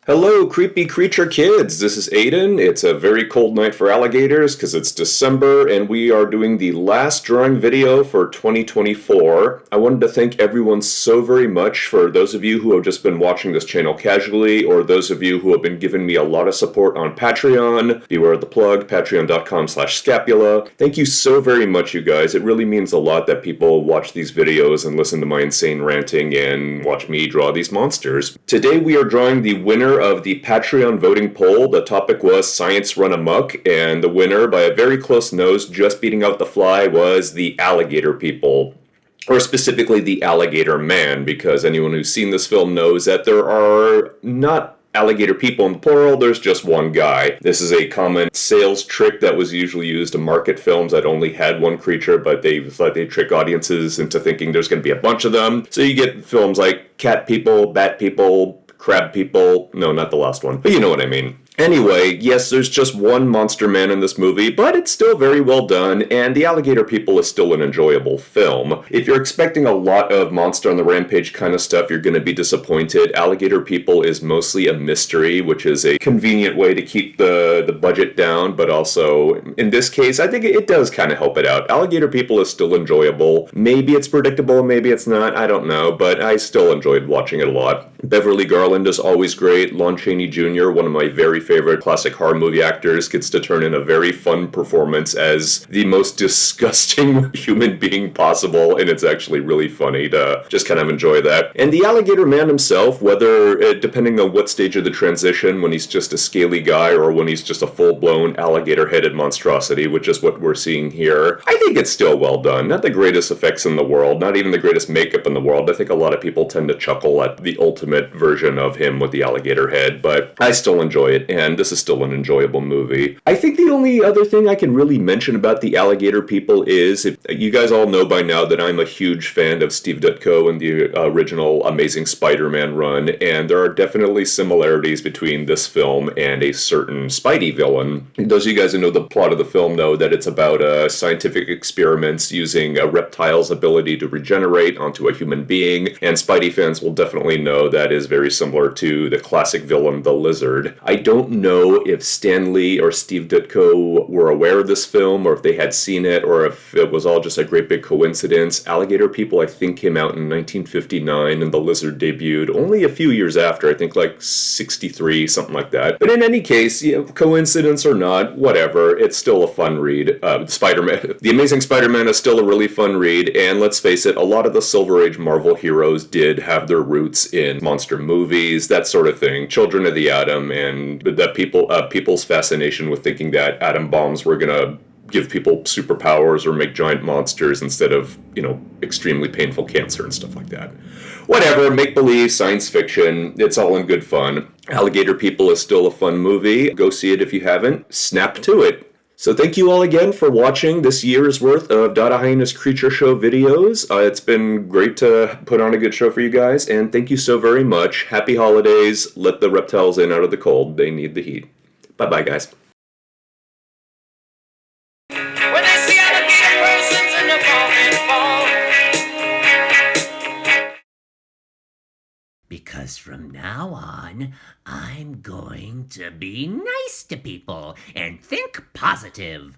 Hello, creepy creature kids. This is Aiden. It's a very cold night for alligators because it's December and we are doing the last drawing video for 2024. I wanted to thank everyone so very much for those of you who have just been watching this channel casually or those of you who have been giving me a lot of support on Patreon. Beware of the plug, patreon.com/scapula. Thank you so very much, you guys. It really means a lot that people watch these videos and listen to my insane ranting and watch me draw these monsters. Today we are drawing the winner of the Patreon voting poll. The topic was Science Run Amok, and the winner, by a very close nose, just beating out the fly, was the Alligator people. Or specifically the Alligator Man, because anyone who's seen this film knows that there are not alligator people in the plural, there's just one guy. This is a common sales trick that was usually used to market films that only had one creature, but they thought they'd trick audiences into thinking there's going to be a bunch of them. So you get films like Cat People, Bat People, Crab People. No, not the last one, but you know what I mean. Anyway, yes, there's just one monster man in this movie, but it's still very well done, and The Alligator People is still an enjoyable film. If you're expecting a lot of Monster on the Rampage kind of stuff, you're going to be disappointed. Alligator People is mostly a mystery, which is a convenient way to keep the budget down, but also, in this case, I think it does kind of help it out. Alligator People is still enjoyable. Maybe it's predictable, maybe it's not, I don't know, but I still enjoyed watching it a lot. Beverly Garland is always great. Lon Chaney Jr., one of my very favorite classic horror movie actors, gets to turn in a very fun performance as the most disgusting human being possible, and it's actually really funny to just kind of enjoy that. And the Alligator Man himself, whether, depending on what stage of the transition, when he's just a scaly guy or when he's just a full-blown alligator-headed monstrosity, which is what we're seeing here, I think it's still well done. Not the greatest effects in the world, not even the greatest makeup in the world. I think a lot of people tend to chuckle at the ultimate version of him with the alligator head, but I still enjoy it, and this is still an enjoyable movie. I think the only other thing I can really mention about the Alligator People is, if you guys all know by now that I'm a huge fan of Steve Ditko and the original Amazing Spider-Man run, and there are definitely similarities between this film and a certain Spidey villain. Those of you guys who know the plot of the film know that it's about scientific experiments using a reptile's ability to regenerate onto a human being, and Spidey fans will definitely know that is very similar to the classic villain, the Lizard. I don't know if Stan Lee or Steve Ditko were aware of this film, or if they had seen it, or if it was all just a great big coincidence. Alligator People, I think, came out in 1959, and the Lizard debuted only a few years after, I think like 63, something like that. But in any case, coincidence or not, whatever, it's still a fun read. Spider-Man, The Amazing Spider-Man is still a really fun read, and let's face it, a lot of the Silver Age Marvel heroes did have their roots in monster movies, that sort of thing. Children of the Atom, and that people's fascination with thinking that atom bombs were gonna give people superpowers or make giant monsters instead of, extremely painful cancer and stuff like that. Whatever, make-believe, science fiction, it's all in good fun. Alligator People is still a fun movie. Go see it if you haven't. Snap to it. So thank you all again for watching this year's worth of Dada Hyena's Creature Show videos. It's been great to put on a good show for you guys, and thank you so very much. Happy holidays. Let the reptiles in out of the cold. They need the heat. Bye-bye, guys. When I see alligator persons in the morning fall. Because from now on, I'm going to be nice to people and think positive.